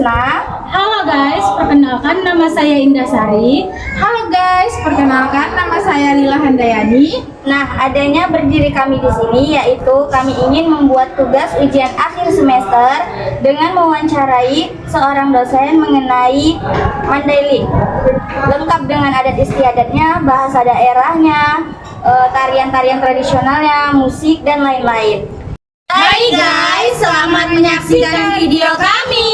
Rusna. Halo guys, perkenalkan nama saya Indah Sari. Halo guys, perkenalkan nama saya Lila Handayani. Nah, adanya berdiri kami di sini yaitu kami ingin membuat tugas ujian akhir semester dengan mewawancarai seorang dosen mengenai Mandailing. Lengkap dengan adat istiadatnya, bahasa daerahnya, tarian-tarian tradisionalnya, musik dan lain-lain. Hai guys, selamat menyaksikan video kami.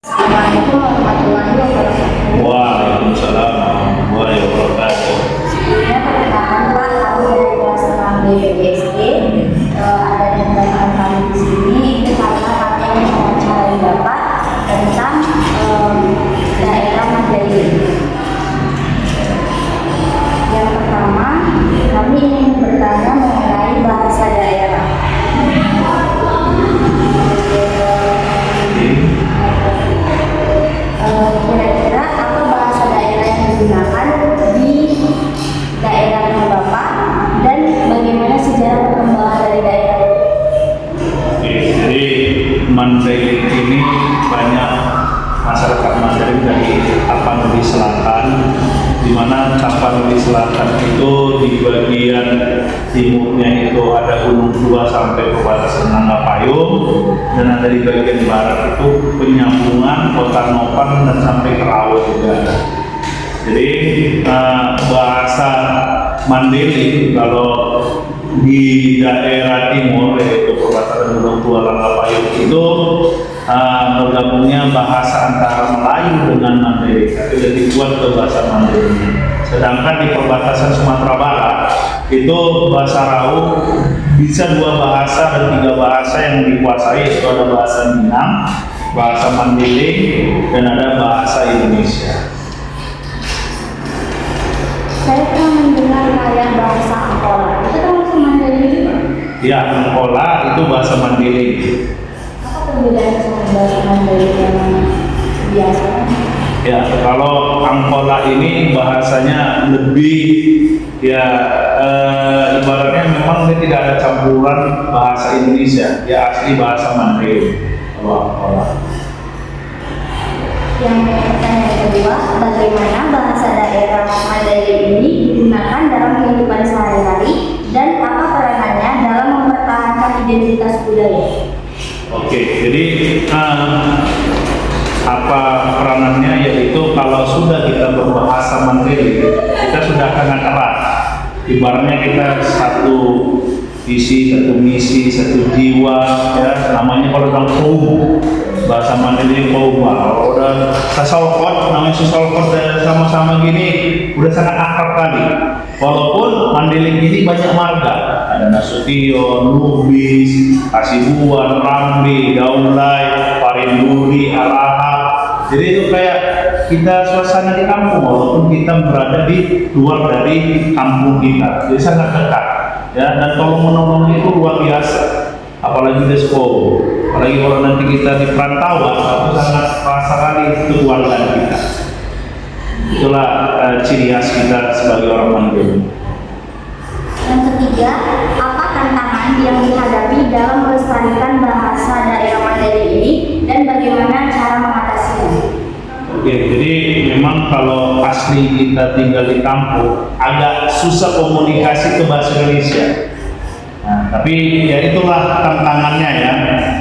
Assalamualaikum warahmatullahi wabarakatuh. Waalaikumsalam warahmatullahi wabarakatuh. Sebelumnya perkenalkan Pak, kami dari kelas 6 BPSD. Ada yang datang kami di sini itu karena kami ingin mewawancarai Bapak tentang daerah Mandailing. Yang pertama, kami ingin bertanya mengenai bahasa daerah. Kira-kira apa bahasa daerah yang digunakan di daerahnya Bapak dan bagaimana sejarah perkembangan dari daerah itu? Oke, jadi Mandailing ini banyak masyarakat Mandailing dari Tapanuli Selatan, di mana Tapanuli Selatan itu di bagian timurnya itu ada Gunung Dua sampai perbatasan Nangapayung, dan ada di bagian barat itu penyambungan Kota Nopan dan sampai Kerawang juga ada. Jadi bahasa Mandailing kalau di daerah timur yaitu perbatasan Gunung Dua Nangapayung itu bergabungnya bahasa antara Melayu dengan Mandailing, tapi lebih kuat ke bahasa Mandailing. Sedangkan di perbatasan Sumatera Barat itu bahasa Raung bisa 2 bahasa dan 3 bahasa yang dikuasai, itu ada bahasa Minang, bahasa Mandailing, dan ada bahasa Indonesia. Saya pernah mendengar kayak bahasa Angkola, itu termasuk Mandailing juga? Ya, Angkola itu bahasa Mandailing. Apa perbedaannya sama bahasa Mandailing yang biasa? Ya, kalau Angkola ini bahasanya lebih ya ibaratnya memang dia tidak ada campuran bahasa Indonesia, ya asli bahasa Mandailing kalau Angkola. Yang pertanyaan kedua, bagaimana bahasa daerah Mandailing ini digunakan dalam kehidupan sehari-hari dan apa peranannya dalam mempertahankan identitas budaya? Oke, jadi apa peranannya, yaitu kalau sudah kita berbahasa Mandailing, kita sudah sangat erat. Ibaratnya kita satu visi, satu misi, satu jiwa, ya namanya kalau dalam bahasa Mandailing kalau udah sesolkot, namanya sesolkot sama-sama gini udah sangat akrab kali. Walaupun Mandailing ini banyak marga, ada Nasution, Lubis, Kasibuan, Rambi, Daulay, Parinduri, Arahap. Jadi itu kayak kita suasana di kampung walaupun kita berada di luar dari kampung kita. Jadi sangat dekat, ya, dan tolong menolong itu luar biasa. Apalagi di sekolah, apalagi kalau nanti kita di perantauan, itu sangat terasa kali kekeluargaan kita. Itulah ciri khas kita sebagai orang Mandailing. Yang ketiga, apa tantangan yang dihadapi dalam melestarikan bahasa daerah Mandailing ini dan bagaimana cara mengatasinya? Oke, jadi memang kalau asli kita tinggal di kampung agak susah komunikasi ke bahasa Indonesia. Nah, tapi ya itulah tantangannya ya.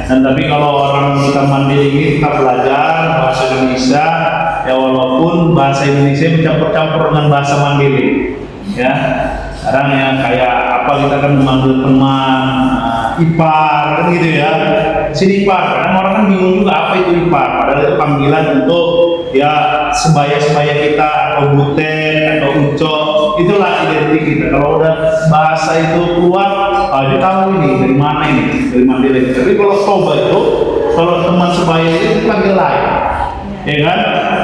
Dan tapi kalau orang kita Mandailing ini kita belajar bahasa Indonesia, ya walaupun bahasa Indonesia bercampur-campur dengan bahasa Mandailing, ya. Kadang ya kayak apa kita kan memanggil teman, ipar kan gitu ya. Sini ipar, kadang orang kan bingung juga apa itu ipar. Padahal itu panggilan untuk ya sebaya-sebaya kita atau butet atau ucok. Itulah identik kita. Kalau udah bahasa itu keluar, dia tahu ini dari mana ini, dari Mandailing. Tapi kalau Toba itu, kalau teman sebaya itu panggil lain, ya kan?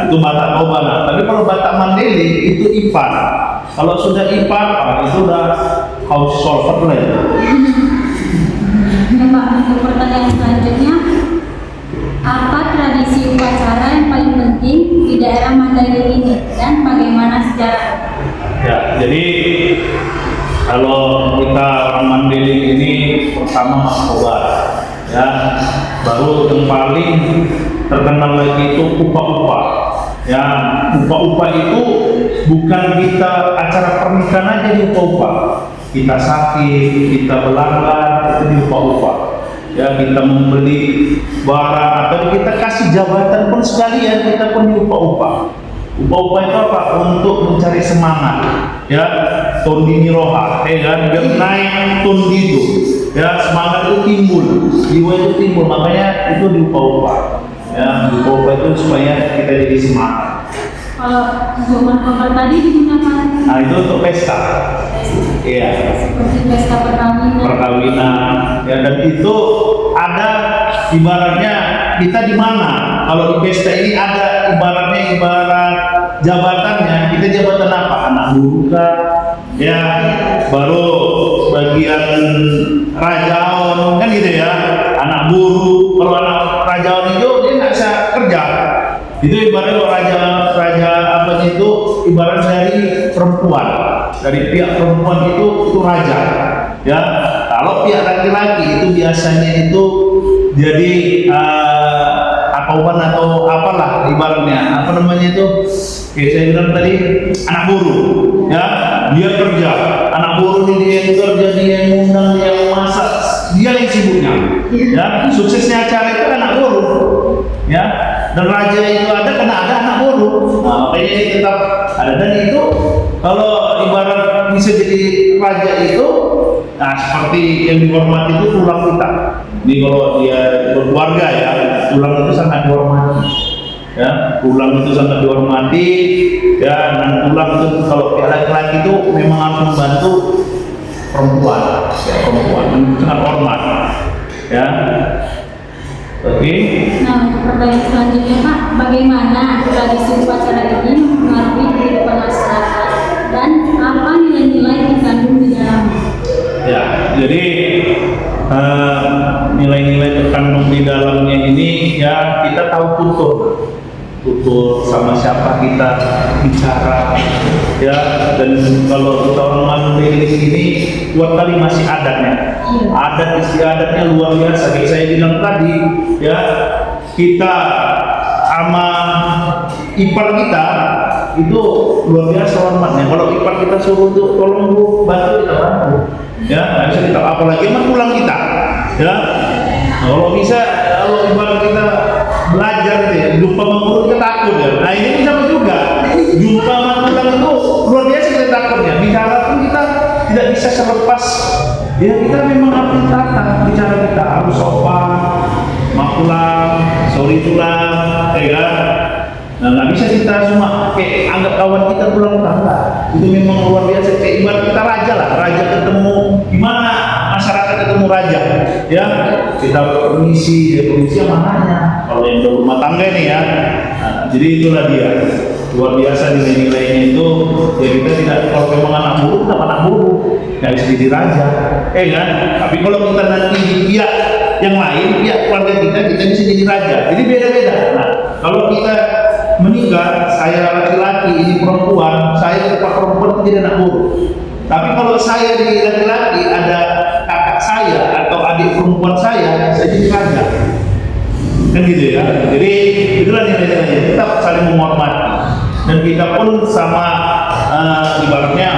Itu Batak Toba. Nah, tapi kalau Batak Mandailing itu ipar. Kalau sudah ipar, itu udah kaum solver lah ya. penting di daerah Mandailing ini dan bagaimana sejarah? Ya, jadi kalau kita orang Mandailing ini pertama Mas Kobar, ya, baru yang paling terkenal lagi itu upa-upa. Ya, upa-upa itu bukan kita acara pernikahan aja di upa-upa. Kita sakit, kita belanggan, itu di upa-upa. Ya, kita membeli barang atau kita kasih jabatan pun sekalian, kita pun di upa-upa. Upa-upa itu apa? Untuk mencari semangat, ya, tondi roha, kan, biar naik tondi itu, ya, semangat itu timbul, jiwa itu timbul, makanya itu di upa-upa, ya, di upa-upa itu supaya kita jadi semangat. Kalau untuk markobar tadi digunakan? Nah, itu untuk pesta, iya, Seperti pesta perkawinan, ya, dan itu ada ibaratnya kita di mana? Kalau di pesta ini ada ibarat jabatannya, kita jabatan apa? Anak buruh kah? Ya, baru bagian rajaon kan gitu ya, anak buruh. Kalau anak rajaon itu dia nggak bisa kerja. Itu ibaratnya raja apa itu ibarat dari perempuan, dari pihak perempuan itu raja. Ya, kalau pihak laki-laki itu biasanya itu jadi akauban atau apalah ibaratnya, apa namanya itu, kayak saya bilang tadi, anak buruh, ya, dia kerja, anak buruh ini dia yang kerja, dia yang ngundang, dia yang masak, dia yang sibuknya, ya, suksesnya acara itu anak buruh, ya, dan raja itu ada karena ada anak buruh, nah, makanya ini tetap ada, dan itu kalau ibarat bisa jadi raja itu, nah, seperti yang dihormati itu tulang kita. Ini kalau dia berkeluarga ya, tulang itu sangat dihormati. Ya, tulang itu sangat dihormati. Ya, dan tulang itu kalau pihak laki-laki itu memang harus membantu perempuan, ya, perempuan sangat hormat. Ya, oke. Nah, untuk pertanyaan selanjutnya Pak, bagaimana tradisi upacara ini mempengaruhi kehidupan masyarakat dan apa nilai-nilai yang dikandung di dalamnya? Ya, jadi nilai-nilai terkandung di dalamnya ini ya kita tahu tutur sama siapa kita bicara, ya, dan kalau kita orang Mandailing ini kuat kali masih adatnya, adat istiadatnya luar biasa. Kayak saya bilang tadi, ya, kita sama ipar kita itu luar biasa hormatnya. Kalau ipar kita suruh untuk tolong bu, bantu, kita bantu, ya, nggak bisa kita, apalagi emang pulang kita, ya. Kalau bisa, kalau ibarat kita belajar gitu ya, jumpa mengulut kita takut ya. Nah, ini sama juga, jumpa mengulang itu luar biasa kita takutnya. Bicara pun kita tidak bisa selepas, ya, kita memang harus ditata bicara kita, harus sopan, makulang, sorry tulang, ya kan. Nah, nggak bisa kita cuma kayak anggap kawan kita pulang tangga. Itu memang luar biasa, kayak ibarat kita raja lah, raja ketemu gimana masyarakat ketemu raja, ya, kita permisi, ya, permisi mananya kalau yang rumah tangga ini ya. Nah, jadi itulah dia luar biasa nilai-nilainya itu, ya, kita tidak, kalau memang anak buruh tetap anak buruh, nggak bisa jadi raja, kan. Tapi kalau kita nanti di pihak yang lain, pihak keluarga kita bisa jadi raja. Jadi beda-beda. Nah, kalau kita menikah, saya laki-laki, ini perempuan, saya tetap perempuan jadi anak buruh. Tapi kalau saya di laki-laki, ada kakak saya atau adik perempuan saya jadi raja, kan gitu ya. Jadi itulah nilai-nilainya, tetap saling menghormati. Dan kita pun sama ibaratnya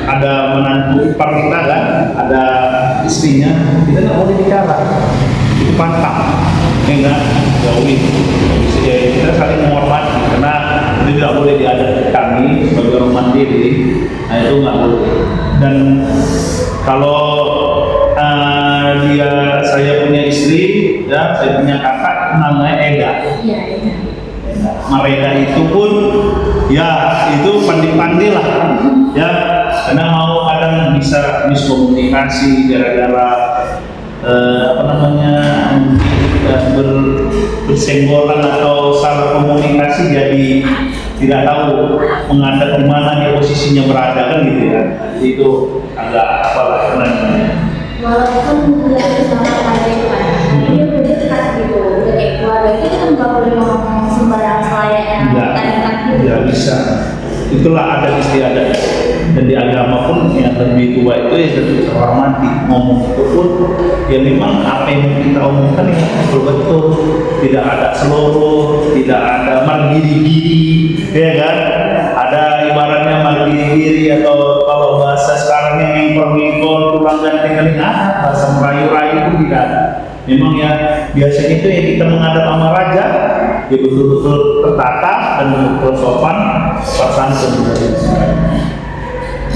ada menantu ipar kita kan, ada istrinya, kita nggak boleh bicara, itu pantang, ya enggak, jauhin. Kita saling menghormati karena itu tidak boleh di adat kami sebagai orang Mandailing. Nah, itu nggak boleh. Dan kalau saya punya istri, ya, saya punya kakak namanya Eda. Iya. Mereka itu pun ya itu pandai-pandai lah, ya, karena mau kadang bisa miskomunikasi gara-gara apa namanya bersenggolan atau salah komunikasi, jadi tidak tahu menghadap di mana dia posisinya berada, kan gitu ya. Jadi itu agak apalah namanya. Walaupun dia bersama Mandailing, dia udah dekat gitu, udah kayak keluarga, kita kan nggak boleh ngomong sembarang selayaknya. tidak bisa. Itulah adat istiadat. Dan di agama pun yang lebih tua itu ya lebih terhormati. Ngomong itu pun ya memang apa yang kita omongkan ya betul-betul, tidak ada seluruh, tidak ada margiri-giri, ya kan? Ada ibaratnya margiri-giri atau kalau bahasa sekarang yang permikol, tulang ganting-ganting, bahasa Melayu-Rayu itu tidak ada. Memang ya biasanya itu yang kita menghadap sama raja ya betul-betul tertata dan betul-betul sopan, santun.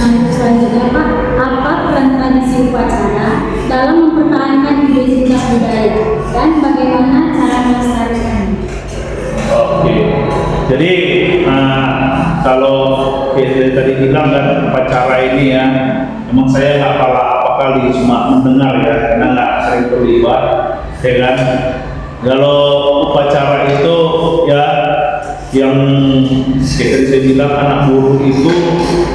Selanjutnya Pak, apa peran tradisi upacara dalam mempertahankan identitas budaya dan bagaimana cara melestarikannya? Oke, jadi kalau kita tadi bilang kan upacara ini ya, memang saya nggak apa kali cuma mendengar ya, karena nggak sering terlibat, ya kan. Kalau upacara itu ya yang kita bilang anak buruh itu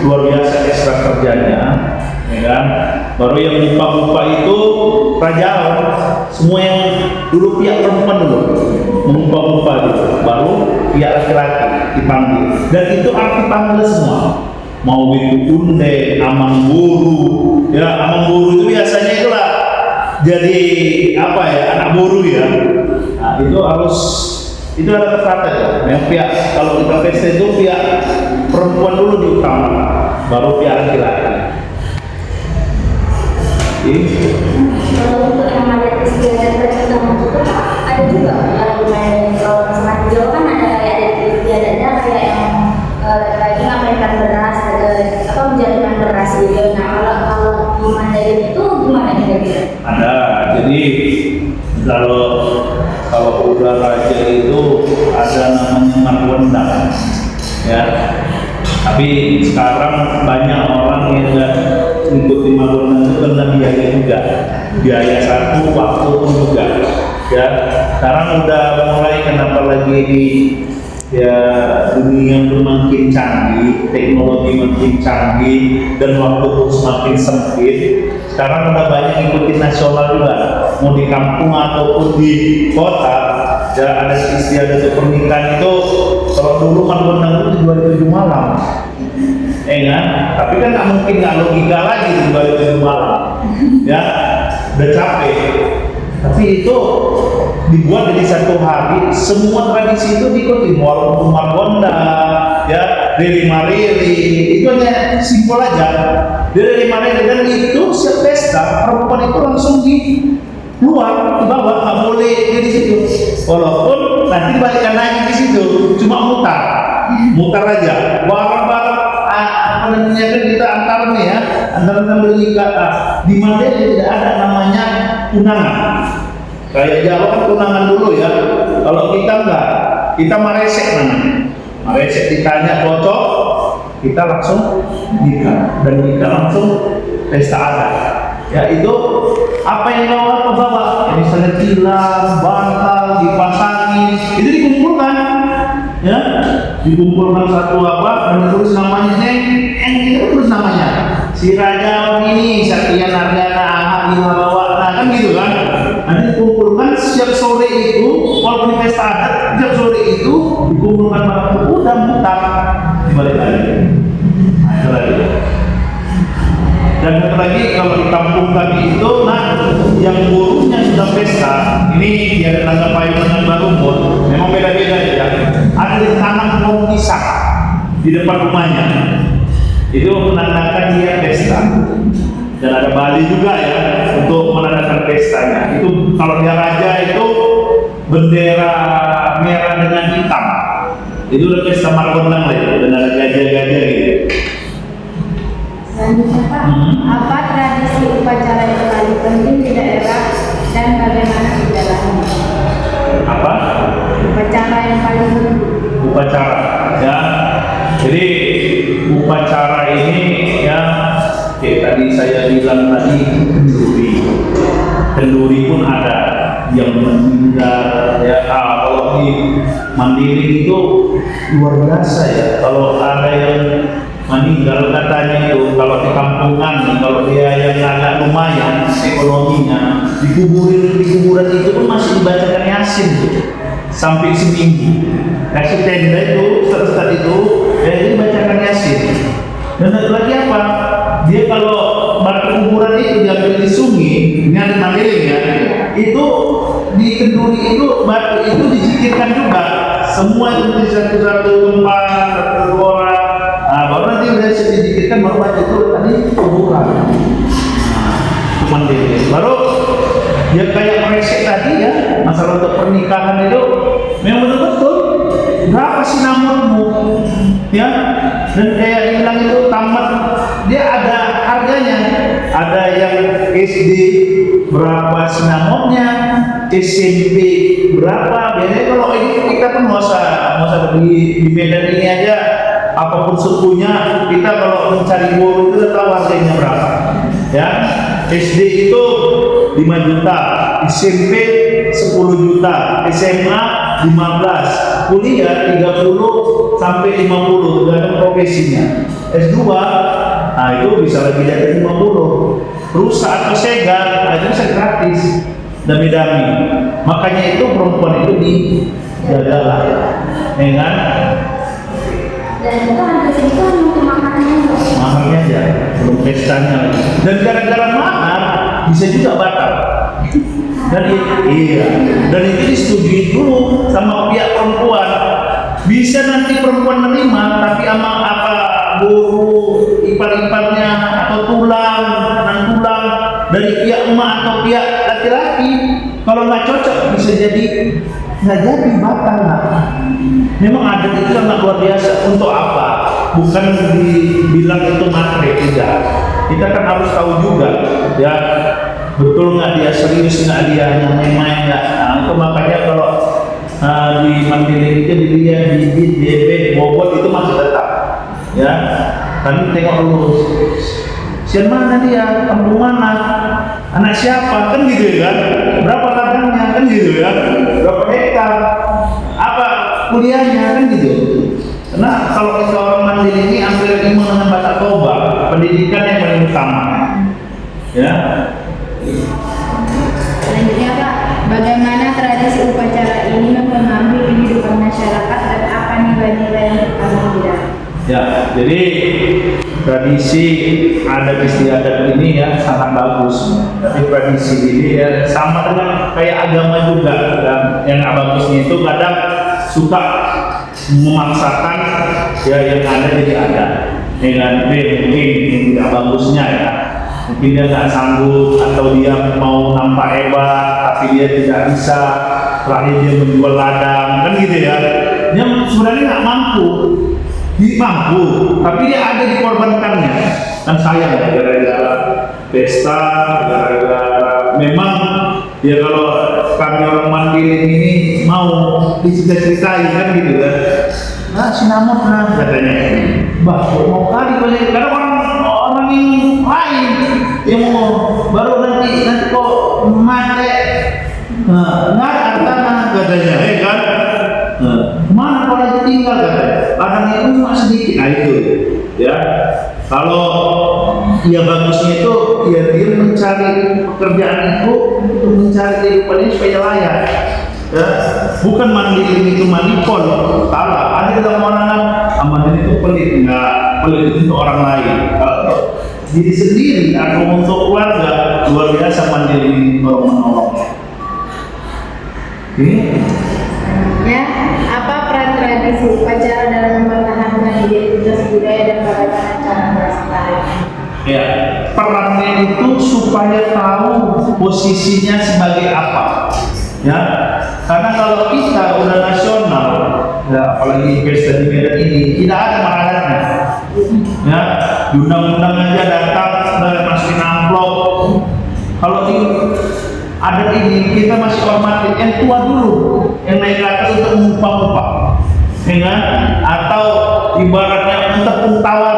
luar biasa ekstra kerjanya, ya kan. Baru yang muka-muka itu rajawan, semua yang dulu pihak perempuan dulu muka-muka gitu, baru pihak laki-laki dipanggil, dan itu arti panggil semua. Mau itu unde, amang buru, ya amang buru itu biasanya itulah jadi apa ya, anak buruh ya. Nah, itu harus, itu ada kata ya. Yang pihak kalau kita pesta itu pihak perempuan dulu diutamakan, baru pihak laki-laki. Kalau untuk yang adat istiadat terutama itu ada juga yang kalau misalnya di Jawa kan ada kayak adat istiadatnya kayak yang lagi ngapainkan beras, apa menjadikan beras gitu. Nah kalau di Mandailing itu gimana kira-kira? Ada, jadi kalau udah raja itu ada namanya marwendang, ya. Tapi sekarang banyak orang yang nggak ikuti marwendang itu karena biaya juga, biaya satu, waktu pun juga, ya. Sekarang udah mulai kenapa lagi di ya dunia makin canggih, teknologi makin canggih, dan waktu pun semakin sempit. Sekarang udah banyak ikutin nasional juga, mau di kampung ataupun di kota. Ya ada istiadat pernikahan itu, kalau dulu kan benar itu 27 malam, kan? Tapi kan nggak mungkin, nggak logika lagi di 27 malam, ya udah capek. Tapi itu dibuat jadi satu hari, semua tradisi itu diikuti, walaupun Margonda, ya Riri Mariri, itu hanya simpel aja. Riri Mariri, dan itu setiap pesta perempuan itu langsung di luar, di bawah, nggak boleh di situ. Walaupun nanti balikan lagi di situ, cuma mutar aja. Barang-barang apa namanya kan kita antar nih ya, antara sambil nikah. Di Mandailing tidak ada namanya undangan. Kayak Jawa kan undangan dulu ya. Kalau kita enggak, kita maresek namanya. Maresek ditanya cocok, kita langsung nikah, dan nikah langsung pesta adat. Ya itu apa yang bawa, misalnya tilam, bantal, dipasangin, itu dikumpulkan, ya, dikumpulkan satu apa, dan ditulis namanya, itu tulis namanya, si Raja ini, Satya Narjana, Aha, bawa, nah kan gitu kan. Nanti dikumpulkan setiap sore itu, walaupun di pesta adat, setiap sore itu dikumpulkan barang buku dan mutar dibalik lagi. Nah, itu lagi. Dan satu lagi kalau di kampung kami itu, nah yang buruhnya sudah pesta, ini dia tetangga payung dengan barumbon, memang beda-beda ya. Ada di tanam pohon pisang di depan rumahnya, itu menandakan dia pesta. Dan ada Bali juga ya untuk menandakan pestanya. Itu kalau dia raja itu bendera merah dengan hitam. Itu udah pesta Margonang lah itu, dan ada gajah-gajah gitu. Selanjutnya Pak, apa tradisi upacara yang paling penting di daerah dan bagaimana menjalannya? Apa? Upacara yang paling penting. Upacara, ya. Jadi upacara ini ya, kayak tadi saya bilang tadi kenduri pun ada yang meninggal ya. Kalau di Mandailing itu luar biasa ya. Kalau ada yang meninggal katanya itu, kalau di kampungan, kalau dia yang agak lumayan ekonominya, di kuburan itu pun masih dibacakan Yasin tuh, sampai seminggu. Kasih tenda itu, Ustaz itu, ya dia bacakan Yasin. Dan satu lagi apa? Dia kalau batu kuburan itu diambil di sungai, ini ada Mandailing ya, itu di kenduri itu batu itu dizikirkan juga. Semua itu di satu-satu tempat, satu orang. Nah, baru nanti udah dizikirkan baru baca itu tadi kuburan. Nah, Mandailing. Baru ya kayak resek tadi ya, masalah untuk pernikahan itu memang betul-betul berapa sih namanya ya, dan kayak bilang itu tamat dia ada harganya, ada yang SD berapa sinamotnya, SMP berapa. Biasanya kalau ini kita kan nggak usah di Medan ini aja, apapun sukunya kita kalau mencari guru itu udah tahu harganya berapa ya. SD itu 5 juta, SMP 10 juta, SMA 15, kuliah 30 sampai 50 tergantung profesinya. S2 nah itu bisa lebih dari 50. Rusa atau Sega itu bisa gratis, dami-dami. Makanya itu perempuan itu dijagalah dengan Dan itu harga segitu untuk makanannya. maharnya aja, belum pestanya. Dan gara-gara mahar bisa juga batal. Dan dan itu disetujui dulu sama pihak perempuan. Bisa nanti perempuan menerima, tapi sama apa guru ipar-iparnya atau tulang dari pihak emak atau pihak laki-laki, kalau nggak cocok bisa jadi nggak jadi, batal lah. Memang adat itu sangat luar biasa. Untuk apa? Bukan dibilang itu matre, tidak. Kita kan harus tahu juga, ya betul nggak dia serius, nggak dia hanya main-main nggak. Nah, itu makanya kalau di Mandailing itu dilihat bibit, bebek, bobot itu masih tetap, ya. Kan tengok dulu, siapa mana dia, kampung mana, anak siapa, kan gitu ya kan? Berapa ladangnya, kan gitu ya? Berapa hektar, apa kuliahnya, kan gitu. Karena kalau kita orang Mandailing ini ambil ilmu dengan baca toba, pendidikan yang paling utama, ya. Selanjutnya Pak, bagaimana tradisi upacara ini mempengaruhi kehidupan masyarakat dan apa nilai-nilai yang terkandung di dalam? Ya, jadi tradisi adat istiadat ini ya sangat bagus. Tapi tradisi ini ya sama dengan kayak agama juga. Dan yang bagusnya itu kadang suka memaksakan ya yang ada jadi ada. Dengan mungkin yang tidak bagusnya ya. Mungkin dia nggak sanggup atau dia mau nampak hebat tapi dia tidak bisa, terakhir dia menjual ladang, kan gitu ya. Dia sebenarnya nggak mampu, tapi dia ada dikorbankannya. Kan sayang ya, gara-gara pesta, gara-gara memang ya kalau kami orang Mandailing ini mau dicerita-ceritain kan gitu kan. Nah, sinamot nah katanya, bah mau kali banyak karena orang yang lain yang mau baru nanti kok mati nggak ada tanah katanya, ya kan? Mana kalau lagi tinggal katanya, ladang itu cuma sedikit, nah itu ya. Kalau ya bagusnya itu ya dia mencari pekerjaan itu untuk mencari kehidupannya supaya layak. Ya, bukan Mandailing itu manipon, salah. Ada yang orang Mandailing itu pelit, enggak pelit itu untuk orang lain. Kalau diri sendiri atau untuk keluarga luar biasa Mandailing menolong. Ini Ya, apa peran tradisi upacara dalam mempertahankan identitas budaya dan bagaimana cara melestarikan? ya perannya itu supaya tahu posisinya sebagai apa. Ya, karena kalau kita udah nasional, ya apalagi pesta di Medan ini tidak ada makanannya. Ya, di undang-undang aja datang dan masukin amplop. Kalau di adat ini kita masih hormatin yang tua dulu, yang naik ke atas untuk mengumpah-umpah, ya kan? Atau ibaratnya untuk tawar,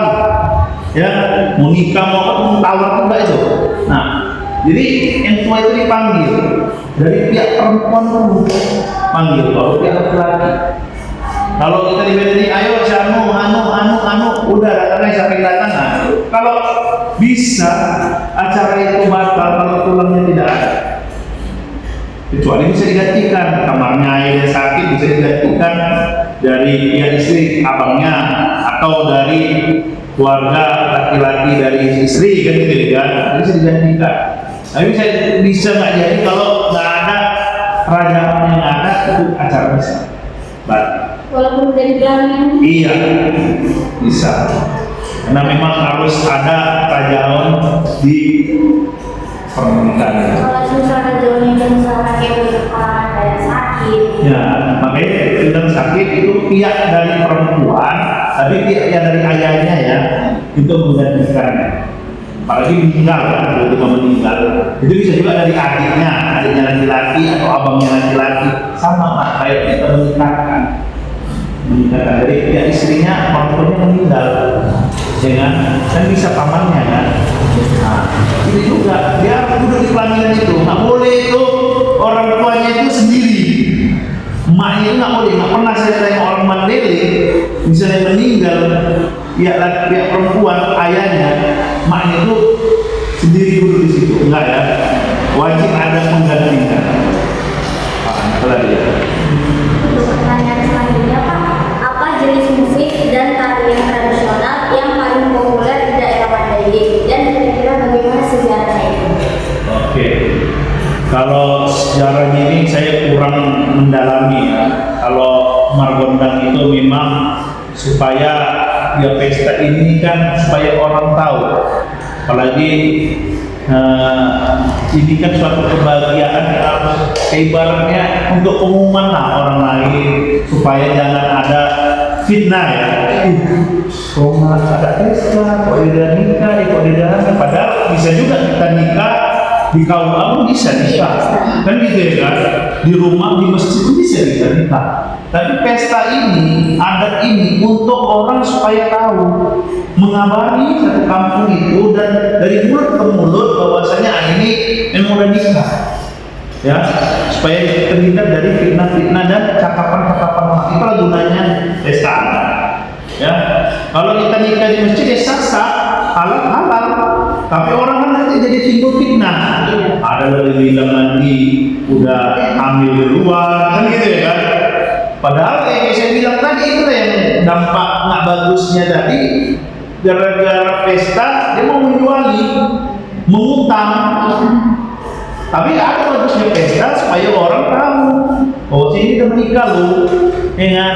ya mau nikah mau apa pun tawar juga itu. Nah, jadi yang tua itu dipanggil dari pihak perempuan dulu, panggil kalau pihak laki-laki. Kalau kita di Medan ini, ayo anu, udah datangnya sampai datang. Nah, kalau bisa acara itu batal kalau tulangnya tidak ada. Kecuali bisa digantikan, kamarnya airnya sakit bisa digantikan dari pihak istri, abangnya, atau dari keluarga laki-laki dari istri kan gitu kan, bisa digantikan. Tapi bisa nggak jadi kalau nggak ada kerajaan yang ada itu acara besar. Walaupun dari belakang. Iya, bisa. Karena memang harus ada kerajaan di pernikahan. Kalau susah kerjanya misalnya kayak orang kayak sakit. Ya, makanya sedang sakit itu pihak dari perempuan, tapi pihak dari ayahnya ya, itu menggantikan. Apalagi meninggal, tiba-tiba meninggal, itu bisa juga dari adiknya laki-laki atau abangnya laki-laki, sama Pak, kayak kita menikahkan. Dari pihak istrinya, orang tuanya meninggal, kan bisa pamannya kan. Nah, itu juga dia harus duduk di pelaminan itu, nggak boleh itu orang tuanya itu sendiri. Emaknya itu nggak boleh, nggak pernah saya tanya orang Mandailing misalnya meninggal, pihak perempuan ayahnya, emaknya itu sendiri duduk di situ, enggak ya? Wajib ada penggantinya. Itulah dia. Untuk pertanyaan selanjutnya Pak, apa jenis musik dan tarian tradisional yang paling populer di daerah Mandailing dan kira-kira bagaimana sejarahnya itu? Oke. Kalau sejarahnya ini saya kurang mendalami ya. Kalau Margondang itu memang supaya ya pesta ini kan supaya orang tahu. Apalagi ini kan suatu kebahagiaan ibaratnya untuk pengumuman lah orang lain supaya jangan ada fitnah ya. Kok nggak ada pesta, kok tidak nikah, kok tidak ada. Padahal bisa juga kita nikah di KUA pun bisa nikah, kan gitu ya kan? Di rumah, di masjid pun bisa nikah. Tapi pesta ini, adat ini untuk orang supaya tahu, mengabari satu kampung itu dan dari mulut ke mulut bahwasanya ini memang udah nikah, ya, supaya terhindar dari fitnah-fitnah dan cakapan-cakapan orang. Itulah gunanya pesta adat. Ya, kalau kita nikah di masjid ya sah-sah, halal-halal. Tapi orang kan nanti jadi timbul fitnah. Ada yang bilang nanti udah hamil di luar, kan gitu ya kan? Padahal yang saya bilang tadi itu yang dampak nggak bagusnya tadi, gara-gara pesta dia mau menjuali, mengutang. Tapi ada bagusnya pesta supaya orang tahu, oh sini udah menikah lo, ya kan?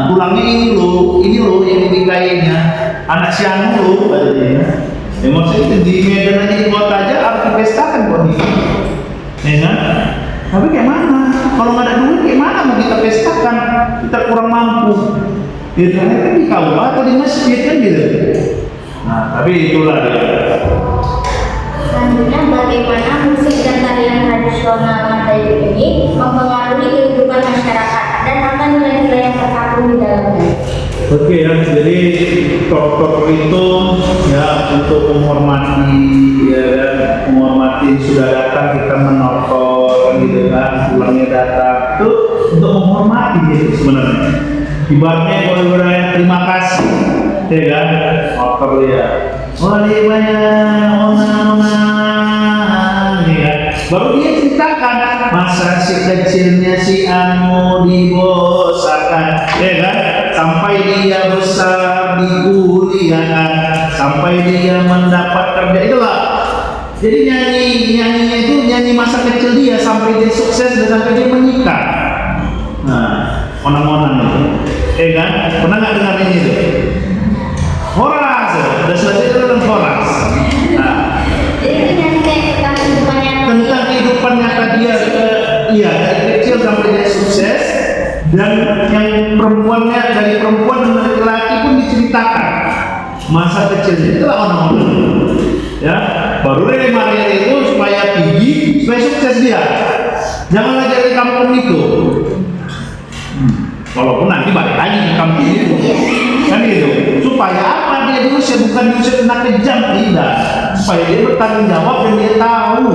Pulangnya ini lo yang dinikahinya, anak si anu lo, katanya. Ya maksudnya di Medan aja di kota aja harus dipestakan kok nih, ya kan? Tapi kayak mana? Kalau nggak ada duit kayak mana mau kita pestakan? Kita kurang mampu. Ya kan di KUA atau di masjid kan gitu. Nah tapi itulah dia. Selanjutnya, bagaimana musik dan tarian tradisional Mandailing ini mempengaruhi kehidupan masyarakat dan apa nilai-nilai yang terkandung di dalamnya? Oke ya, jadi tokoh itu ya untuk menghormati ya kan, menghormati sudah datang kita menortor gitu kan, pulangnya datang itu untuk menghormati gitu sebenarnya. Ibaratnya kalau beraya terima kasih, ya kan, motor ya. Oleh banyak orang, ya. Baru dia ceritakan masa si kecilnya si Anu dibosakan, ya kan? Sampai dia besar di kuliah, sampai dia mendapat kerja, itulah. Jadi nyanyinya itu nyanyi masa kecil dia sampai dia sukses dan sampai dia menikah. Nah, onang-onang itu, ya kan? Pernah nggak dengar ini itu? Horas, udah selesai itu tentang Horas. Nah, Jadi itu nyanyi kayak tentang kehidupan nyata. tentang kehidupan nyata dia, iya dari kecil sampai dia sukses. Dan yang perempuannya dari perempuan dan laki-laki pun diceritakan masa kecilnya. Itulah orang-orang ya, baru dari Maria itu supaya tinggi, supaya sukses dia. Jangan lagi dari kampung itu. Walaupun nanti balik lagi ke kampung itu, kan gitu. Supaya apa dia dulu bukan diusir kena kejam, tidak. Supaya dia bertanggung jawab dan dia tahu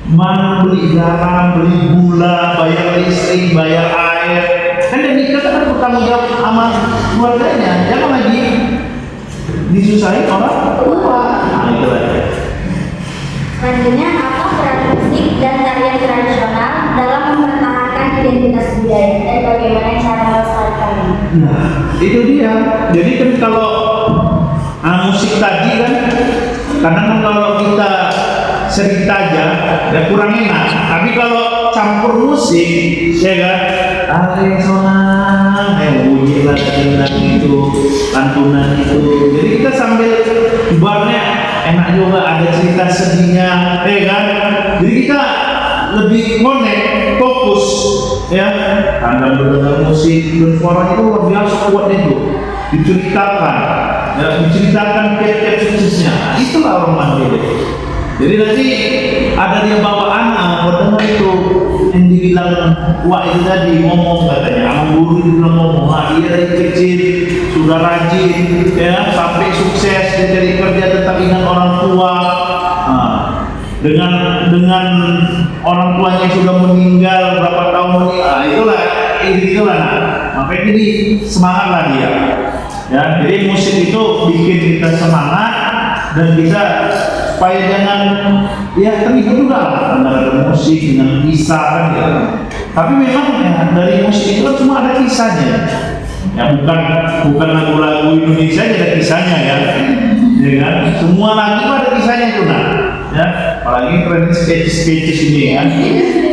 mana beli garam, beli gula, bayar listrik, bayar air. Kan dia nikah kan bertanggung jawab sama keluarganya. Jangan lagi disusahin orang tua. Nah, itu aja. Selanjutnya, apa peran musik dan tarian tradisional dalam mempertahankan identitas budaya dan bagaimana cara melestarikan Nah, itu dia. Jadi kan kalau musik tadi kan, kadang kalau kita cerita aja ya kurang enak. Tapi kalau campur musik, ya kan, bunyi lagi itu, lantunan itu. Jadi kita sambil ibaratnya enak juga, ada cerita sedihnya, ya kan. Jadi kita lebih connect, fokus, ya. Anda mendengar musik dan suaranya itu luar biasa kuatnya itu, diceritakan, ya, diceritakan tiap-tiap suksesnya. Itulah orang mandiri. Jadi nanti ada dia bawa anak, dengar itu yang dibilang wah itu tadi ngomong katanya, sama guru itu bilang ngomong, dia dari kecil sudah rajin, ya, sampai sukses, dia cari kerja tetap ingat orang tua. Dengan orang tuanya yang sudah meninggal berapa tahun meninggal, itulah makanya jadi semangatlah dia, ya. Jadi musik itu bikin kita semangat dan kita supaya jangan ya terhibur juga antara musik dengan kisah kan ya. Tapi memang ya, dari musik itu kan cuma ada kisahnya, ya, bukan lagu-lagu Indonesia aja ada kisahnya ya kan? Semua lagu ada kisahnya itu ya, apalagi keren sketch ini kan.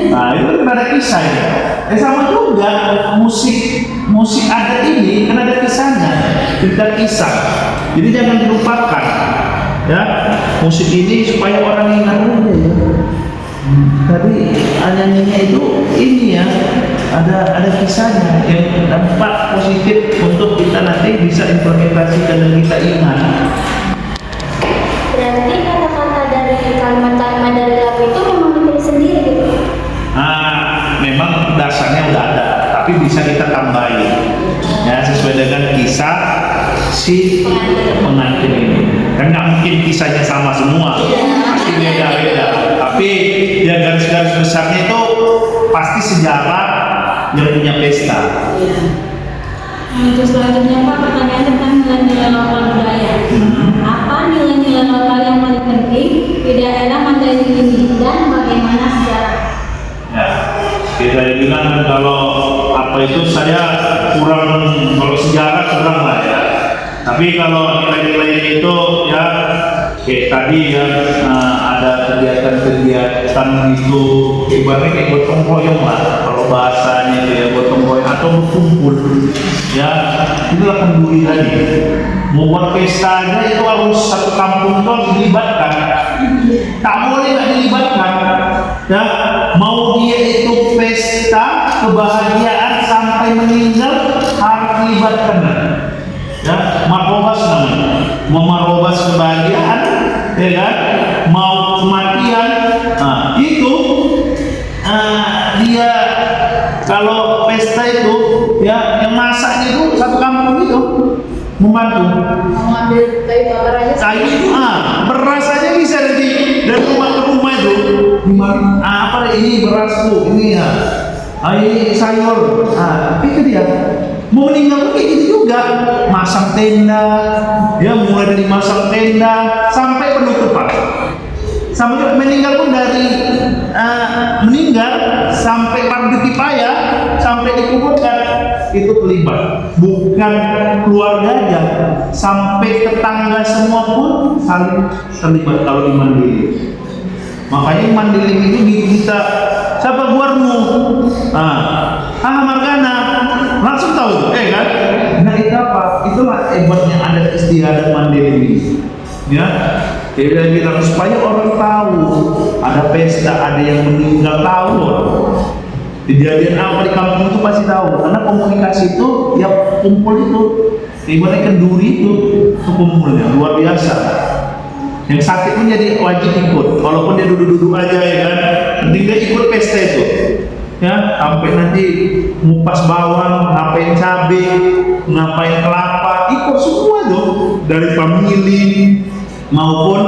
Nah itu kan ada kisahnya. Sama juga musik adat ini kan ada kisahnya, cerita kisah. Jadi jangan dilupakan, ya, musik ini supaya orang ingat aja ya. Tadi nyanyinya itu ini ya, ada kisahnya yang dampak positif untuk kita nanti bisa implementasikan dan kita ingat. Berarti kata-kata dari kalimat-kalimat dari lagu itu memang dipilih sendiri gitu? Memang dasarnya udah ada, tapi bisa kita tambahin ya sesuai dengan kisah si pengantin ini. Kan nggak mungkin kisahnya sama semua, pasti beda-beda. Tapi ya garis-garis besarnya itu pasti sejarah yang punya pesta. Untuk selanjutnya Pak, pertanyaan tentang nilai-nilai lokal budaya. Apa nilai-nilai lokal yang paling penting di daerah Mandailing ini dan bagaimana sejarah? Ya, kita bilang kalau apa itu saya kurang, kalau sejarah kurang lah ya. Tapi kalau nilai-nilai itu ya kayak tadi ya, ada kegiatan-kegiatan itu ibaratnya kayak gotong royong lah kalau bahasanya itu ya, gotong royong atau berkumpul ya, itulah kenduri tadi. Mau buat pesta aja itu harus satu kampung itu harus dilibatkan, tak boleh nggak dilibatkan ya. Mau dia itu pesta kebahagiaan sampai meninggal harus dilibatkan ya. Marobas namanya, mau marobas kebahagiaan ya kan, mau kematian, itu dia kalau pesta itu ya yang masak itu satu kampung itu membantu Mengambil kayu bakar aja. kayu, beras aja bisa dari rumah ke rumah itu. Apa ini berasku ini ya, ini sayur, itu dia. Mau meninggal pun itu juga, masang tenda, ya mulai dari masang tenda sampai penutupan. Sampai meninggal pun dari meninggal sampai fardu kifayah sampai dikuburkan itu terlibat. Bukan keluarga aja, sampai tetangga semua pun saling terlibat kalau di Mandailing. Makanya Mandailing itu kita siapa guarmu? Margana langsung tahu tuh, kan? Nah itu apa? Itulah hebatnya adat istiadat Mandailing ini. Ya, dia bilang supaya orang tahu ada pesta, ada yang meninggal, tahu kejadian apa di kampung itu pasti tahu, karena komunikasi itu ya kumpul itu ibaratnya kenduri itu kumpulnya luar biasa. Yang sakit pun jadi wajib ikut, walaupun dia duduk-duduk aja ya kan, penting dia ikut pesta itu ya, sampai nanti ngupas bawang, ngapain cabai, ngapain kelapa, ikut semua tuh dari famili maupun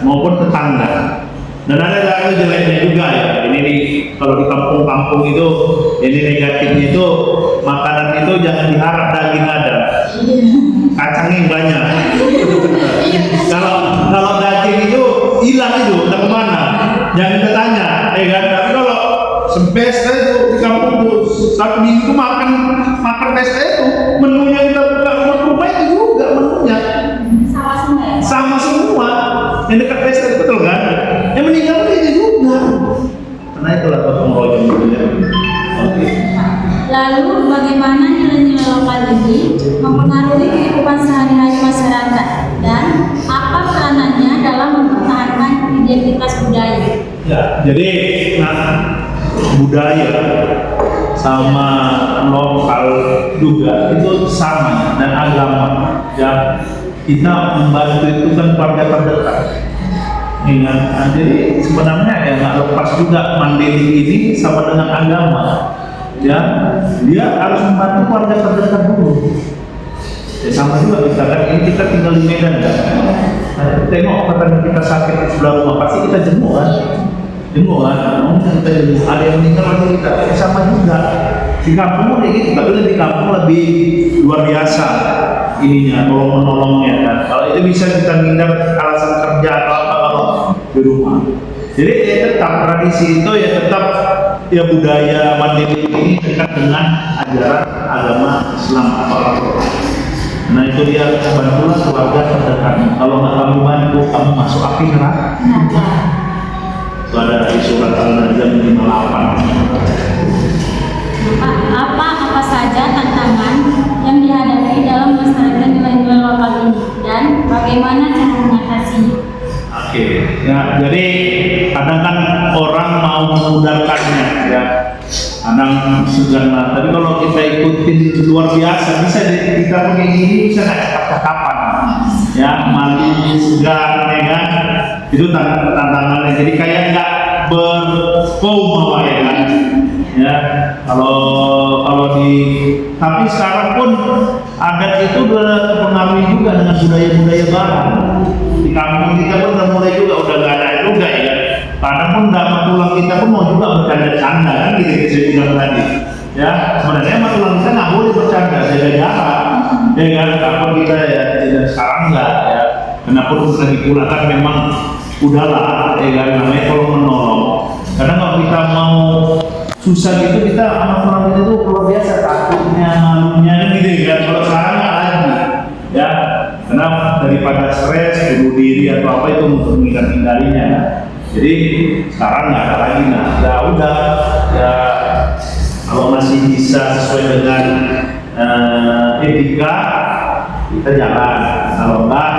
maupun tetangga. Dan ada jeleknya juga ya. Ini nih kalau di kampung-kampung itu, ini negatifnya itu makanan itu jangan diharap daging ada, kacangnya banyak. Kalau daging itu hilang itu, entah kemana, jangan kita tanya, kan? Tapi kalau sempesta itu di kampung itu Tapi itu makan pesta itu menunya kita buka rumah itu juga menunya Sama semua ya? sama semua yang dekat pesta itu, betul kan? Yang meninggal itu juga. Karena itulah gotong royong gitu ya. Oke. Lalu bagaimana nilai-nilai lokal ini mempengaruhi kehidupan sehari-hari masyarakat dan apa peranannya dalam mempertahankan identitas budaya? Ya, jadi budaya sama lokal juga itu sama dan agama. Ya, kita membantu itu kan keluarga terdekat. Ingat, jadi sebenarnya ya nggak lepas juga mandiri ini sama dengan agama. Ya, dia harus membantu keluarga terdekat dulu. Ya, sama juga kita kan, ini kita tinggal di Medan kan. Nah, tengok katanya kita sakit di sebelah rumah, pasti kita jenuh kan? Jenuh kan? Kita jenuh. Ada yang meninggal lagi kita, sama juga. Di kampung kayak gitu, tapi di kampung lebih luar biasa ininya, menolongnya kan. Kalau itu bisa kita hindar alasan kerja atau apa kalau di rumah. Jadi ya tetap tradisi itu ya tetap ya budaya mandiri ini dekat dengan ajaran agama Islam atau Al-Quran. Nah itu dia, bantulah keluarga terdekat. Kalau nggak kamu bantu, kamu masuk api neraka. Itu ada di surat Al-Najm 58. Apa saja tantangan yang dihadapi dalam melestarikan nilai-nilai lokal ini dan bagaimana cara mengatasinya? Oke, ya jadi kadang kan orang mau memudahkannya ya, kadang segan lah. Tapi kalau kita ikutin luar biasa, bisa kita pakai gini bisa nggak cakap-cakapan, ya mati segan, ya kan? Itu tantangannya. Jadi kayak nggak berkaum apa ya kan? Ya kalau di tapi sekarang pun adat itu udah terpengaruh juga dengan budaya-budaya barat. Di kampung kita pun udah mulai juga udah nggak ada juga ya. Kadang pun dapat tulang kita pun mau juga bercanda-canda kan gitu yang saya bilang tadi. Ya sebenarnya emang tulang kita nggak boleh bercanda, jaga jarak. Ya kan kalau kita ya tidak sekarang nggak ya. Kenapa sudah dipulangkan memang udahlah ya kan, namanya kalau menolong. Karena kalau kita mau susah gitu, kita anak orang itu luar biasa takutnya, malunya kan gitu kan. Kalau sekarang nggak lagi ya, karena daripada stres, bunuh diri atau apa itu untuk menghindarinya. Jadi sekarang nggak ada lagi. Nah ya udah ya, kalau masih bisa sesuai dengan etika kita jalan, kalau enggak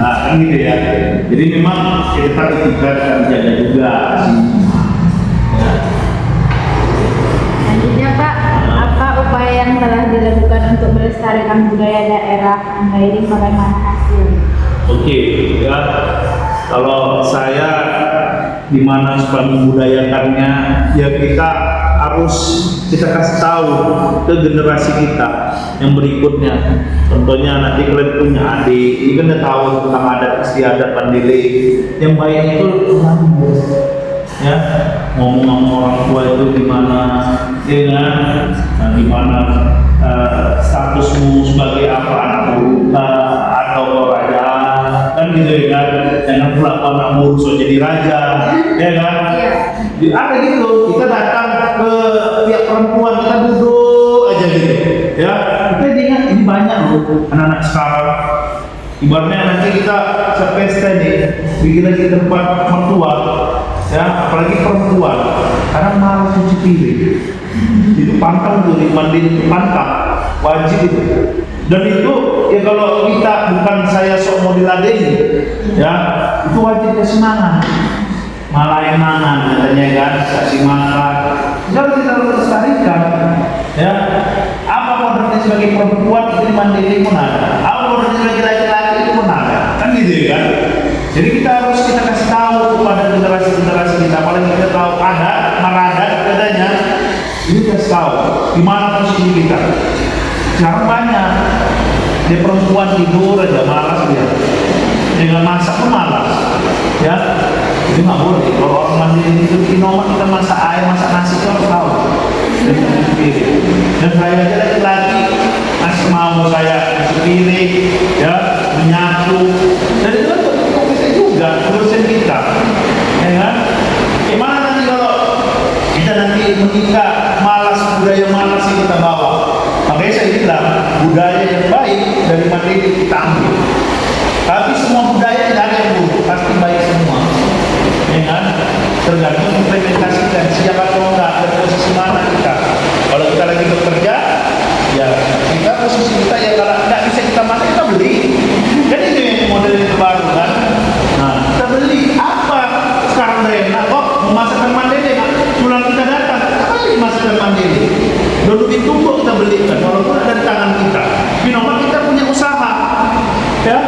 nah kan gitu ya. Jadi memang kita etika dan jaga juga sih ya. Selanjutnya Pak, apa upaya yang telah dilakukan untuk melestarikan budaya daerah Mandailing, bagaimana hasilnya? Oke, ya kalau saya gimana supaya membudayakannya, ya kita harus kita kasih tahu ke generasi kita yang berikutnya. Contohnya nanti kalian punya adik, ini kan udah tahu tentang adat istiadat Mandailing. Yang baik itu ya ngomong sama orang tua itu gimana, ya kan? Nah, gimana statusmu sebagai apa, anak buta atau raja kan gitu ya kan? Jangan pula anak murus jadi raja, ya kan? Iya. Ada gitu, kita datang ke pihak perempuan, kita duduk aja gitu, ya. Kita ingat ini banyak loh anak-anak sekarang. Ibaratnya nanti kita sepesta nih, bikin lagi tempat mertua, ya, apalagi perempuan, karena malas cuci piring. Itu pantang tuh di mandi itu pantang, wajib itu. Dan itu ya kalau kita bukan saya sok mau diladeni, ya, itu wajib kasih makan, malah enakan katanya kan, kasih makan. Jadi kita harus lestarikan, ya. Apa kodratnya sebagai perempuan itu mandiri pun ada, apa kodratnya sebagai laki-laki itu pun ada, kan gitu ya kan. Jadi kita harus kasih tahu kepada generasi kita, apalagi kita tahu ada meradat katanya, ini kasih tahu di mana posisi kita. Sekarang banyak dia perempuan tidur aja malas dia, dengan masak pun malas, ya. Itu nggak boleh. Kalau orang mandiri itu bikin nomor, kita masak air, masak nasi itu harus tahu. Dan saya aja laki-laki masih mau saya piring, ya, menyapu. Dan itu untuk kita juga, urusan kita, ya kan? Gimana nanti kalau kita nanti menikah malas budaya tergantung implementasikan siap atau enggak dan posisi mana kita. Kalau kita lagi bekerja, ya kita posisi kita ya kalau enggak bisa kita masak kita beli. Kan itu yang model yang baru kan. Nah, kita beli apa sekarang enak kok masakan Mandeli kan? Bulan kita datang, kita beli masakan Mandeli. Dulu ditumbuk kita belikan, walaupun dari tangan kita. Minimal kita punya usaha, ya.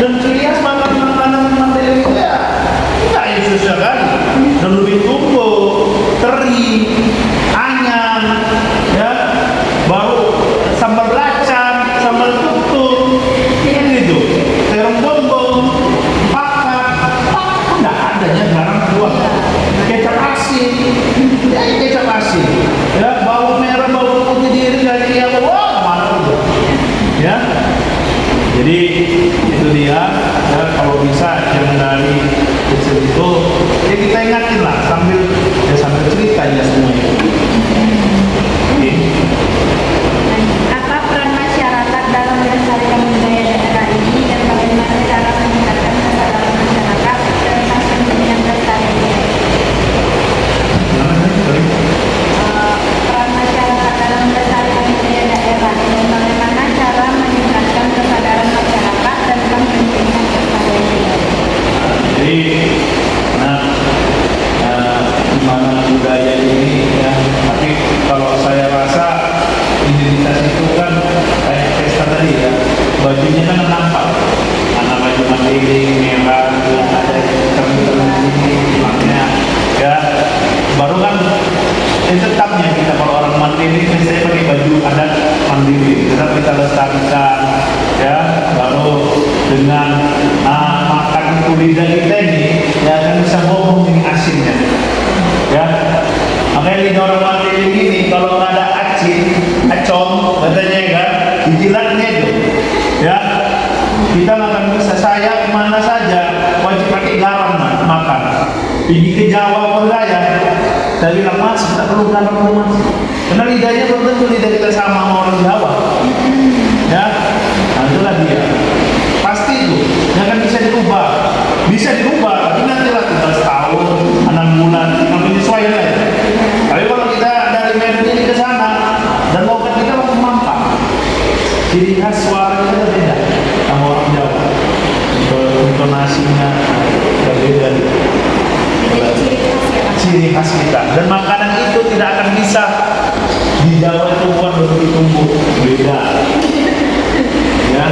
Dan ciri khas makanan Mandeli itu ya, enggak yang susah kan. Dan lebih tumbuk, teri, anyam, ya, baru sambal belacan, sambal tutut, gitu, terong bombong, pakat, enggak adanya garam buah, kecap asin, ya kecap asin, ya, bawang merah, bawang putih diri dari yang wah mana itu, ya. Jadi itu dia, ya, kalau bisa yang dari kecil itu ya kita ingatin lah sambil cerita ya semuanya. Oke. Apa peran masyarakat dalam melestarikan budaya daerah ini dan bagaimana cara meningkatkan kesadaran masyarakat tentang pentingnya pelestarian? Peran masyarakat dalam melestarikan budaya daerah dan bagaimana cara meningkatkan kesadaran masyarakat tentang pentingnya pelestarian? Jadi, gimana budaya ini ya? Tapi kalau saya rasa identitas itu kan kayak pesta tadi ya, bajunya kan nampak, karena baju Mandeli merah, ada terang ini, maknya ya. Baru kan tetapnya kita kalau orang Mandeli biasanya pakai baju adat Mandeli, tetap kita lestarikan ya. Baru dengan makan lidah kita ini ya akan bisa ngomong ini asinnya ya. Makanya lidah orang Mandeli ini kalau nggak ada acong katanya kan dijilatnya itu ya. Kita makan bisa, saya kemana saja wajib pakai garam makan. Pergi ke Jawa pun saya bilang mas tak perlu garam mas, karena lidahnya belum tentu lidah kita sama orang Jawa ya. Nah itulah dia, pasti itu yang akan bisa dirubah tapi nanti lah 13 tahun 6 bulan tinggal penyesuaian aja. Tapi kalau kita dari Medan ini ke sana dan logat kita langsung mampak, ciri khas suaranya beda sama orang Jawa, intonasinya berbeda, ciri khas kita. Dan makanan itu tidak akan bisa di Jawa itu bukan bertumbuh beda ya.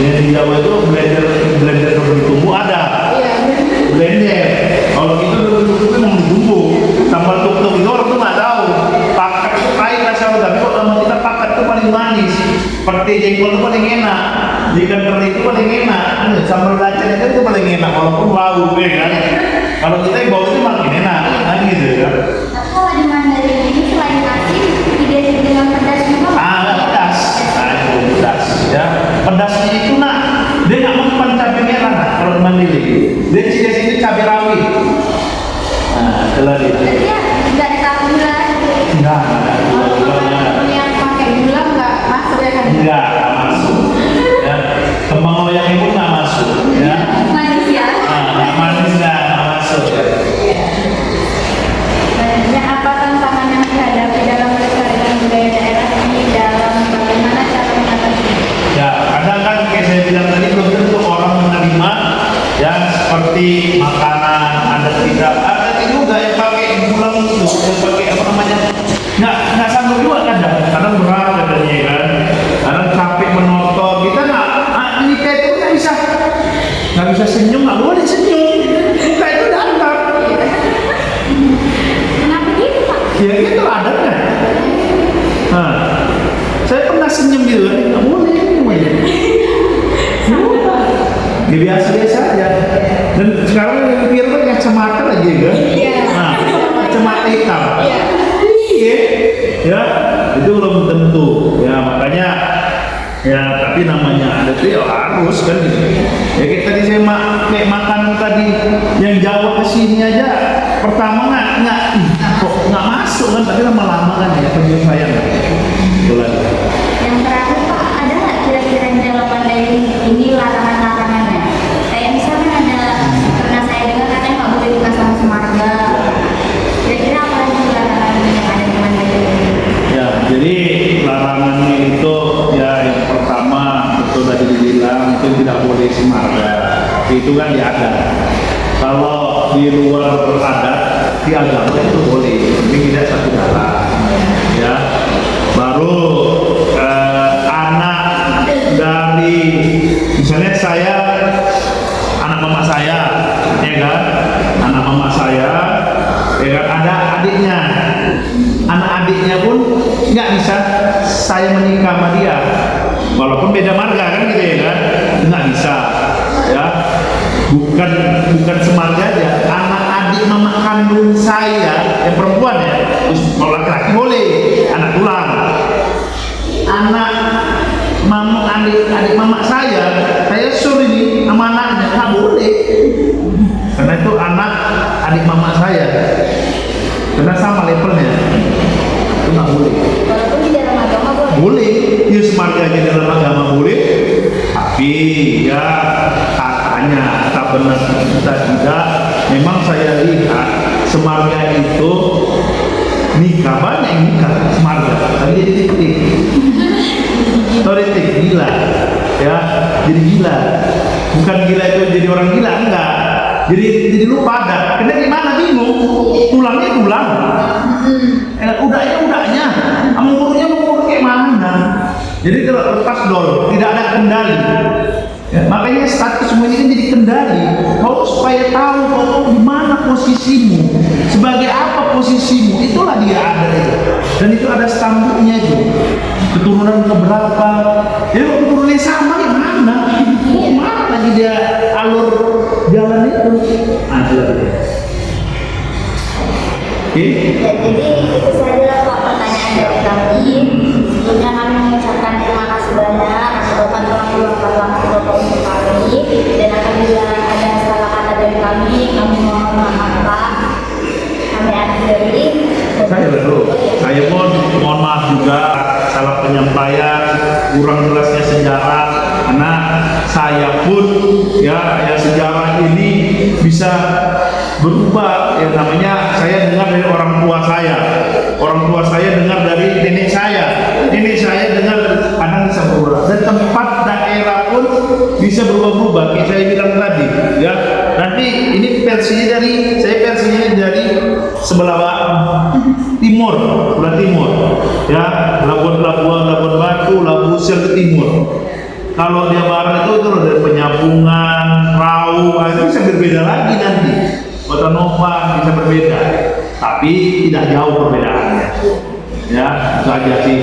Jadi di Jawa itu blender bertumbuh ada blender. Kalau itu bertumbuh memang ditumbuk. Sambal tuk-tuk itu orang tuh nggak tahu. Pakat itu pahit rasanya, tapi kalau sama kita pakat itu paling manis. Pete jengkol itu paling enak. Ikan teri itu paling enak. Sambal belacan itu paling enak walaupun bau ya kan. Kalau kita bau itu makin enak, kan gitu kan. Tapi kalau di Mandeli ini selain asin, identik dengan pedas juga. Pedas. Nah itu pedas ya. Pedasnya itu dia nggak mau cabai merah kalau di Mandeli. Dia ciri khas itu cabai rawit. Nah itulah dia. Berarti ya nggak ditaruh gula. Enggak. Yang pakai gula nggak masuk ya kan? Enggak masuk. Ya. Kembang loyangnya pun nggak masuk. Ya. Manis ya. Nggak manis nggak masuk. Sebenarnya apa tantangan yang dihadapi dalam melestarikan budaya daerah ini dalam bagaimana cara mengatasinya? Ya, kadang kan kayak saya bilang tadi belum tentu orang menerima ya seperti makanan adat kita. Ada juga yang pakai gula itu, yang pakai apa namanya? Nggak sanggup juga kadang berat katanya kan. Kadang capek menonton. Kita ini kayak itu nggak bisa senyum, nggak boleh senyum. Kita itu datar. Kenapa gitu Pak? Ya gitu adatnya. Nah, saya pernah senyum gitu kan, nggak boleh semuanya. Ya biasa-biasa aja. Dan sekarang yang pikir kan kacamata lagi kan? Nah, kacamata hitam. Iya. Ya, itu belum tentu. Ya makanya ya tapi namanya ada itu ya harus kan gitu. Ya kayak tadi saya kayak makan tadi yang Jawa kesini aja pertama kok nggak masuk kan, tapi lama-lama kan ya penyesuaian. Itulah. Yang terakhir Pak, ada nggak kira-kira di dalam Mandeli ini larangan-larangannya? Kayak misalnya ada, pernah saya dengar katanya nggak boleh nikah sama semarga, itu kan di adat. Kalau di luar beradat, di agama itu boleh, tapi tidak satu darah. Ya, baru anak dari misalnya saya, anak mama saya, ya kan, anak mama saya, ya kan, ada adiknya, anak adiknya pun nggak bisa saya menikah sama dia, walaupun beda marga kan gitu ya kan, nggak bisa, ya. Bukan semarga aja, anak adik mama kandung saya yang perempuan ya, terus kalau laki-laki boleh, anak tulang. Anak mama adik mama saya suruh ini sama anaknya nggak boleh, karena itu anak adik mama saya, karena sama levelnya, itu nggak boleh. Walaupun di dalam agama boleh. Boleh, ya semarganya dalam agama boleh, tapi ya katanya tak benar kita tidak. Memang saya lihat semarga itu nikah, banyak yang nikah semarga, tapi jadi titik. Toritik gila, ya, jadi gila. Bukan gila itu jadi orang gila, enggak. Jadi lupa ada. Karena gimana bingung? Tulangnya tulang, udahnya, mengurutnya kayak mana? Jadi kalau lepas dol, tidak ada kendali. Ya, makanya status semua ini kan jadi kendali. Kau supaya tahu kau di mana posisimu, sebagai apa posisimu, itulah dia ada itu. Dan itu ada stambuknya itu. Keturunan keberapa? Jadi kalau keturunannya sama gimana? Mana lagi dia alur jalan itu? Ada. Oke. Ya, jadi itu saja Pak pertanyaan dari kami. Sebelumnya kami mengucapkan terima kasih banyak atas Bapak telah meluangkan waktu Bapak untuk kami, dan apabila ada salah kata dari kami mohon maaf Pak. Kami akhiri. Saya pun mohon maaf juga salah penyampaian, kurang jelasnya sejarah, karena saya pun ya sejarah ini bisa berubah, ya namanya saya dengar dari orang tua saya dengar dari nenek saya dengar, kadang bisa berubah, dan tempat daerah pun bisa berubah-ubah. Kayak saya bilang tadi, ya nanti ini versinya dari sebelah timur, sebelah timur, ya Labuan Batu, Labu Siang ke timur. Kalau dia barat itu dari Penyambungan, Rau, itu bisa berbeda lagi nanti. Kota Nova bisa berbeda, tapi tidak jauh perbedaannya. Ya, itu aja sih.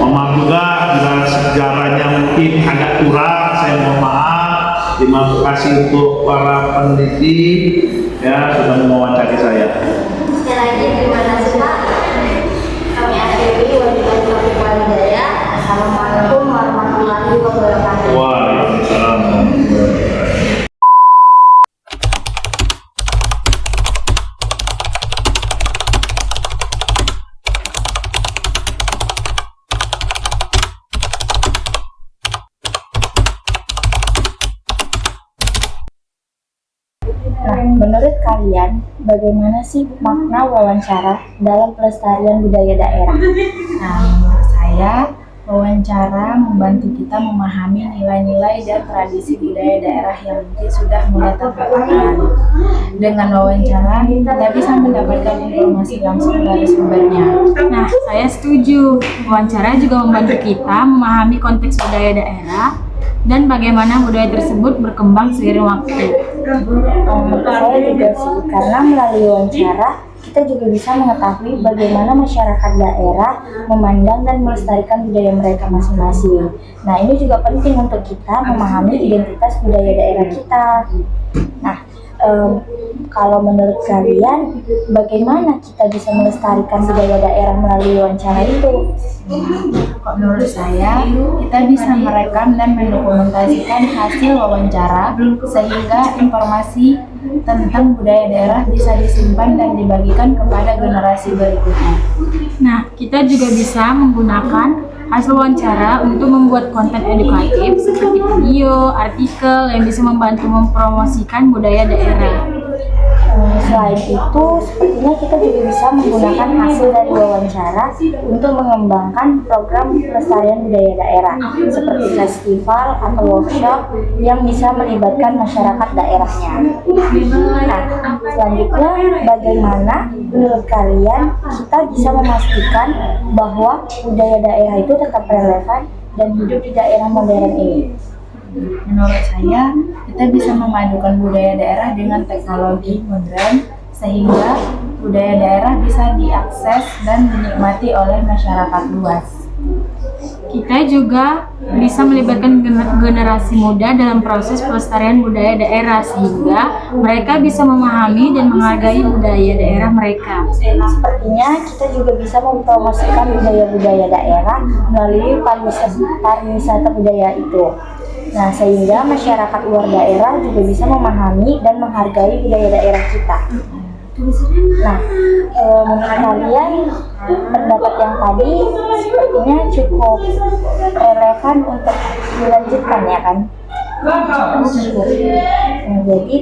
Mohon maaf juga bila sejarahnya mungkin agak kurang, saya mohon maaf. Terima kasih untuk para peneliti ya sudah mewawancari saya. Sekali lagi terima kasih Pak. Kami akhiri wabillahi taufiq wal hidayah. Assalamualaikum warahmatullahi wabarakatuh. Waalaikumsalam. Nah, menurut kalian, bagaimana sih makna wawancara dalam pelestarian budaya daerah? Nah, menurut saya, wawancara membantu kita memahami nilai-nilai dan tradisi budaya daerah yang mungkin sudah mulai terlupakan. Dengan wawancara, kita bisa mendapatkan informasi langsung dari sumbernya. Nah, saya setuju. Wawancara juga membantu kita memahami konteks budaya daerah dan bagaimana budaya tersebut berkembang seiring waktu. Menurut saya juga sih, karena melalui wawancara kita juga bisa mengetahui bagaimana masyarakat daerah memandang dan melestarikan budaya mereka masing-masing. Nah, ini juga penting untuk kita memahami identitas budaya daerah kita. Nah, kalau menurut kalian, bagaimana kita bisa melestarikan budaya daerah melalui wawancara itu? Kok menurut saya, kita bisa merekam dan mendokumentasikan hasil wawancara sehingga informasi tentang budaya daerah bisa disimpan dan dibagikan kepada generasi berikutnya. Nah, kita juga bisa menggunakan hasil wawancara untuk membuat konten edukatif seperti video, artikel yang bisa membantu mempromosikan budaya daerah. Selain itu, sepertinya kita juga bisa menggunakan hasil dari wawancara untuk mengembangkan program pelestarian budaya daerah seperti festival atau workshop yang bisa melibatkan masyarakat daerahnya. Nah, selanjutnya bagaimana menurut kalian kita bisa memastikan bahwa budaya daerah itu tetap relevan dan hidup di daerah modern ini? Menurut saya, kita bisa memadukan budaya daerah dengan teknologi modern sehingga budaya daerah bisa diakses dan dinikmati oleh masyarakat luas. Kita juga bisa melibatkan generasi muda dalam proses pelestarian budaya daerah sehingga mereka bisa memahami dan menghargai budaya daerah mereka. Sepertinya kita juga bisa mempromosikan budaya-budaya daerah melalui pariwisata budaya itu. Nah, sehingga masyarakat luar daerah juga bisa memahami dan menghargai budaya daerah kita. Nah, menurut kalian pendapat yang tadi sepertinya cukup relevan untuk dilanjutkan ya kan? Cukup. Nah, jadi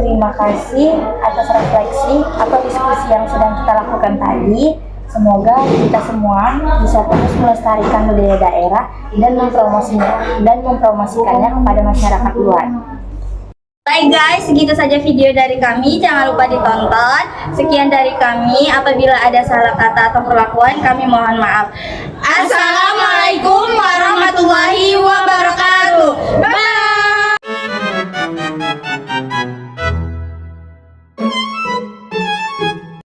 terima kasih atas refleksi atau diskusi yang sedang kita lakukan tadi. Semoga kita semua bisa terus melestarikan budaya daerah dan mempromosikannya kepada masyarakat luar. Baik guys, segitu saja video dari kami. Jangan lupa ditonton. Sekian dari kami. Apabila ada salah kata atau perlakuan, kami mohon maaf. Assalamualaikum warahmatullahi wabarakatuh.